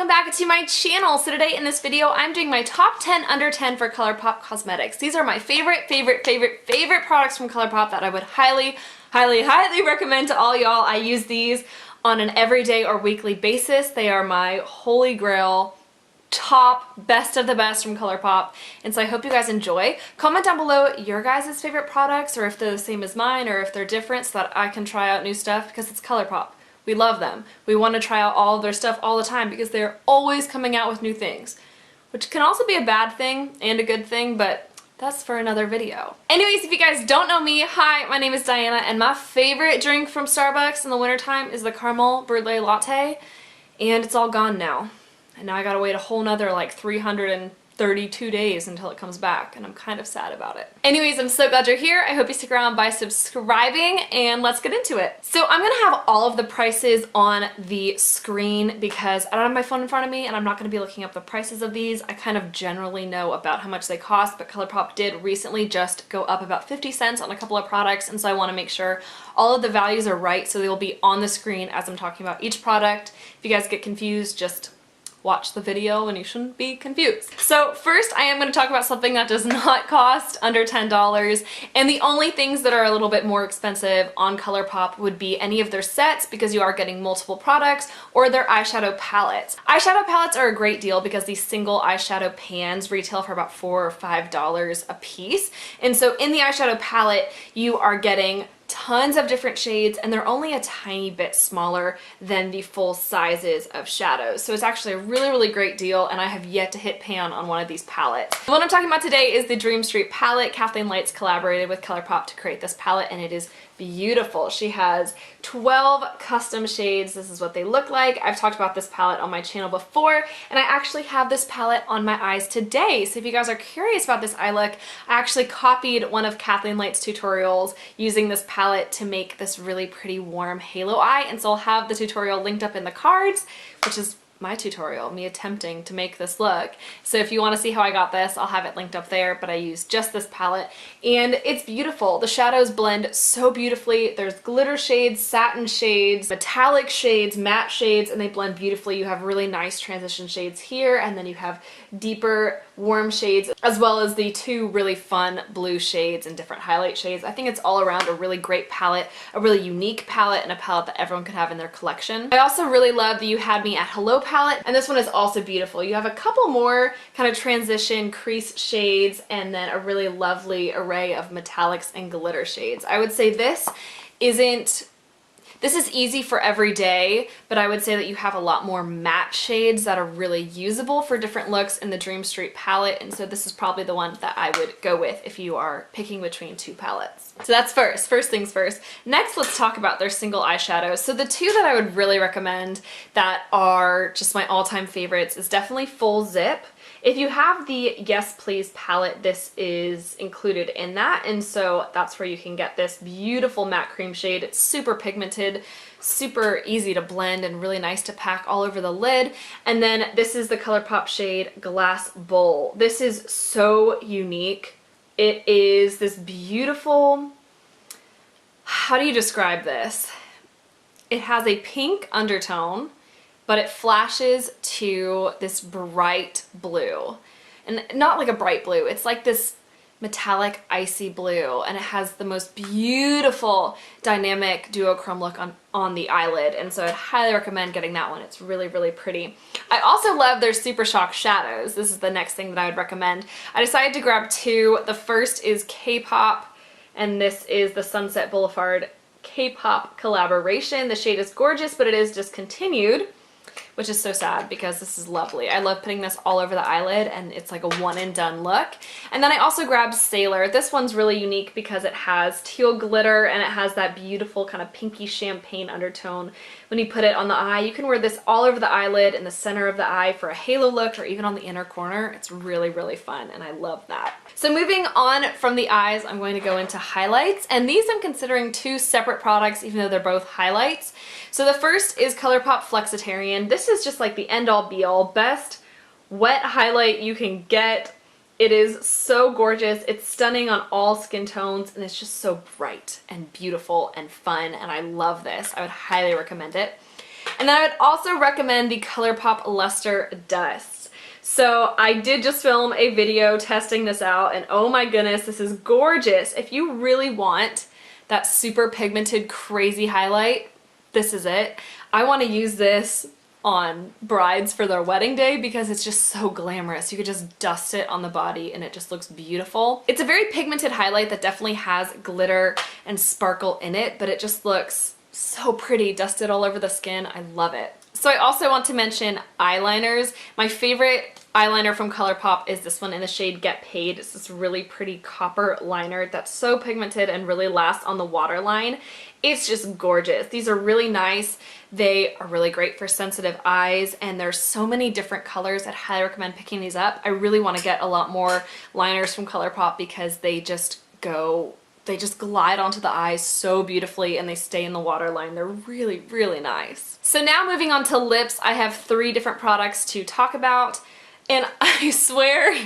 welcome back to my channel. So today in this video, I'm doing my top 10 under 10 for ColourPop cosmetics. These are my favorite products from ColourPop that I would highly recommend to all y'all. I use these on an everyday or weekly basis. They are my holy grail, top best of the best from ColourPop, and so I hope you guys enjoy. Comment down below your guys' favorite products, or if they're the same as mine, or if they're different, so that I can try out new stuff, because it's ColourPop. We love them. We want to try out all of their stuff all the time because they're always coming out with new things, which can also be a bad thing and a good thing, but that's for another video. Anyways, if you guys don't know me, hi, my name is Diana, and my favorite drink from Starbucks in the wintertime is the caramel brulee latte, and it's all gone now. And now I gotta wait a whole nother like 332 days until it comes back, and I'm kind of sad about it. Anyways, I'm so glad you're here. I hope you stick around by subscribing, and let's get into it. So I'm gonna have all of the prices on the screen because I don't have my phone in front of me and I'm not gonna be looking up the prices of these. I kind of generally know about how much they cost, but ColourPop did recently just go up about 50 cents on a couple of products, and so I wanna make sure all of the values are right, so they will be on the screen as I'm talking about each product. If you guys get confused, just watch the video and you shouldn't be confused. So first I am going to talk about something that does not cost under $10, and the only things that are a little bit more expensive on ColourPop would be any of their sets, because you are getting multiple products, or their eyeshadow palettes. Eyeshadow palettes are a great deal because these single eyeshadow pans retail for about $4 or $5 a piece, and so in the eyeshadow palette you are getting tons of different shades, and they're only a tiny bit smaller than the full sizes of shadows. So it's actually a really great deal, and I have yet to hit pan on one of these palettes. What I'm talking about today is the Dream Street palette. Kathleen Lights collaborated with ColourPop to create this palette, and it is beautiful. She has 12 custom shades. This is what they look like. I've talked about this palette on my channel before, and I actually have this palette on my eyes today. So if you guys are curious about this eye look, I actually copied one of Kathleen Lights' tutorials using this palette to make this really pretty warm halo eye, and so I'll have the tutorial linked up in the cards, which is my tutorial, me attempting to make this look. So if you want to see how I got this, I'll have it linked up there, but I used just this palette, and it's beautiful. The shadows blend so beautifully. There's glitter shades, satin shades, metallic shades, matte shades, and they blend beautifully. You have really nice transition shades here, and then you have deeper warm shades, as well as the two really fun blue shades and different highlight shades. I think it's all around a really great palette, a really unique palette, and a palette that everyone could have in their collection. I also really love the You Had Me at Hello palette, and this one is also beautiful. You have a couple more kind of transition crease shades, and then a really lovely array of metallics and glitter shades. I would say this is easy for every day, but I would say that you have a lot more matte shades that are really usable for different looks in the Dream Street palette, and so this is probably the one that I would go with if you are picking between two palettes. So that's first things first. Next, let's talk about their single eyeshadows. So the two that I would really recommend that are just my all-time favorites is definitely Full Zip. If you have the Yes Please palette, this is included in that, and so that's where you can get this beautiful matte cream shade. It's super pigmented, super easy to blend, and really nice to pack all over the lid. And then this is the ColourPop shade Glass Bowl. This is so unique. It is this beautiful, how do you describe this? It has a pink undertone, but it flashes to this bright blue. And not like a bright blue, it's like this metallic icy blue, and it has the most beautiful dynamic duochrome look on the eyelid, and so I'd highly recommend getting that one. It's really pretty. I also love their Super Shock shadows. This is the next thing that I would recommend. I decided to grab two. The first is K-Pop, and this is the Sunset Boulevard K-Pop collaboration. The shade is gorgeous, but it is discontinued, which is so sad because this is lovely. I love putting this all over the eyelid, and it's like a one and done look. And then I also grabbed Sailor. This one's really unique because it has teal glitter, and it has that beautiful kind of pinky champagne undertone. When you put it on the eye, you can wear this all over the eyelid, in the center of the eye for a halo look, or even on the inner corner. It's really fun, and I love that. So moving on from the eyes, I'm going to go into highlights, and these I'm considering two separate products even though they're both highlights. So the first is ColourPop Flexitarian. This is just like the end-all be-all, best wet highlight you can get. It is so gorgeous. It's stunning on all skin tones, and it's just so bright and beautiful and fun, and I love this. I would highly recommend it. And then I would also recommend the ColourPop Luster Dust. So I did just film a video testing this out, and oh my goodness, this is gorgeous. If you really want that super pigmented crazy highlight, this is it. I want to use this on brides for their wedding day because it's just so glamorous. You could just dust it on the body and it just looks beautiful. It's a very pigmented highlight that definitely has glitter and sparkle in it, but it just looks so pretty dusted all over the skin. I love it. So I also want to mention eyeliners. My favorite eyeliner from ColourPop is this one in the shade Get Paid. It's this really pretty copper liner that's so pigmented and really lasts on the waterline. It's just gorgeous. These are really nice. They are really great for sensitive eyes, and there's so many different colors. I'd highly recommend picking these up. I really want to get a lot more liners from ColourPop because they just glide onto the eyes so beautifully and they stay in the waterline. They're really, really nice. So now moving on to lips, I have 3 different products to talk about, and I swear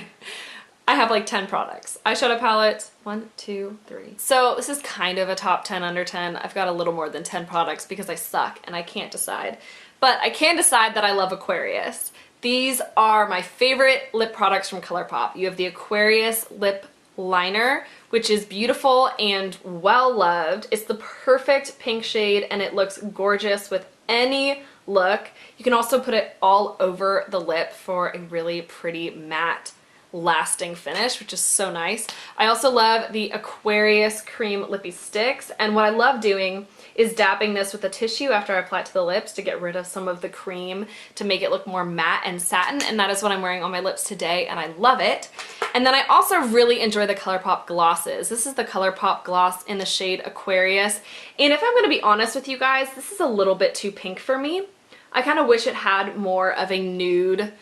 I have like 10 products. Eyeshadow palette, 1, 2, 3. So this is kind of a top 10 under 10. I've got a little more than 10 products because I suck and I can't decide. But I can decide that I love Aquarius. These are my favorite lip products from ColourPop. You have the Aquarius lip liner, which is beautiful and well loved. It's the perfect pink shade and it looks gorgeous with any look. You can also put it all over the lip for a really pretty matte lasting finish, which is so nice. I also love the Aquarius Cream Lippy Sticks, and what I love doing is dabbing this with a tissue after I apply it to the lips to get rid of some of the cream to make it look more matte and satin, and that is what I'm wearing on my lips today, and I love it. And then I also really enjoy the ColourPop glosses. This is the ColourPop gloss in the shade Aquarius, and if I'm going to be honest with you guys, this is a little bit too pink for me. I kind of wish it had more of a nude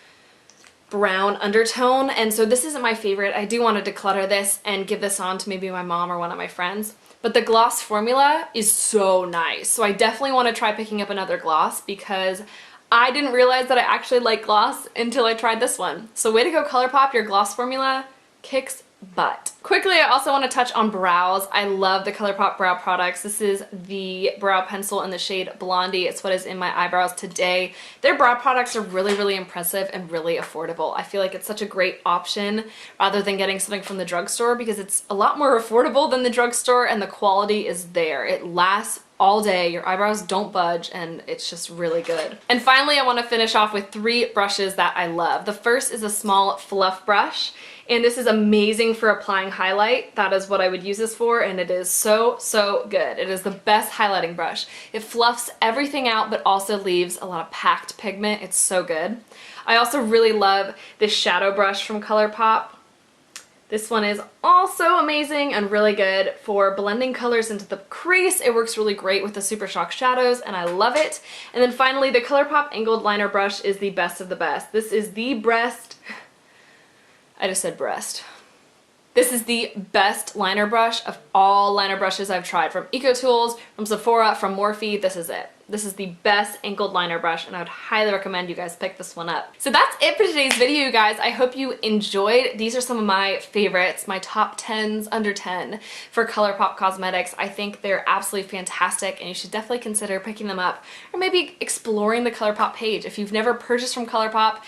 brown undertone, and so this isn't my favorite. I do want to declutter this and give this on to maybe my mom or one of my friends, but the gloss formula is so nice. So I definitely want to try picking up another gloss because I didn't realize that I actually like gloss until I tried this one. So way to go ColourPop, your gloss formula kicks butt. Quickly, I also want to touch on brows. I love the ColourPop brow products. This is the brow pencil in the shade Blondie. It's what is in my eyebrows today. Their brow products are really, really impressive and really affordable. I feel like it's such a great option rather than getting something from the drugstore because it's a lot more affordable than the drugstore and the quality is there. It lasts all day, your eyebrows don't budge, and it's just really good. And finally, I want to finish off with 3 brushes that I love. The first is a small fluff brush, and this is amazing for applying highlight. That is what I would use this for, and it is so, so good. It is the best highlighting brush. It fluffs everything out, but also leaves a lot of packed pigment. It's so good. I also really love this shadow brush from ColourPop. This one is also amazing and really good for blending colors into the crease. It works really great with the Super Shock shadows and I love it. And then finally, the ColourPop angled liner brush is the best of the best. This is the breast. I just said breast. This is the best liner brush of all liner brushes I've tried, from EcoTools, from Sephora, from Morphe. This is it. This is the best angled liner brush and I would highly recommend you guys pick this one up. So that's it for today's video, you guys. I hope you enjoyed. These are some of my favorites, my top 10s under 10 for ColourPop cosmetics. I think they're absolutely fantastic and you should definitely consider picking them up or maybe exploring the ColourPop page. If you've never purchased from ColourPop,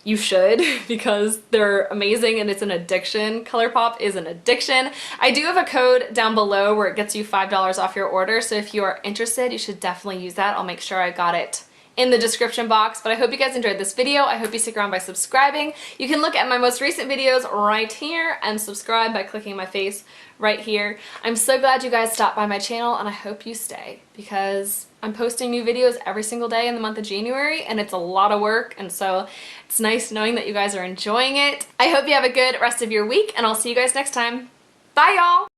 you should, because they're amazing and it's an addiction. ColourPop is an addiction. I do have a code down below where it gets you $5 off your order, so if you are interested, you should definitely use that. I'll make sure I got it in the description box, but I hope you guys enjoyed this video. I hope you stick around by subscribing. You can look at my most recent videos right here and subscribe by clicking my face right here. I'm so glad you guys stopped by my channel and I hope you stay because I'm posting new videos every single day in the month of January and it's a lot of work, and so it's nice knowing that you guys are enjoying it. I hope you have a good rest of your week and I'll see you guys next time. Bye y'all!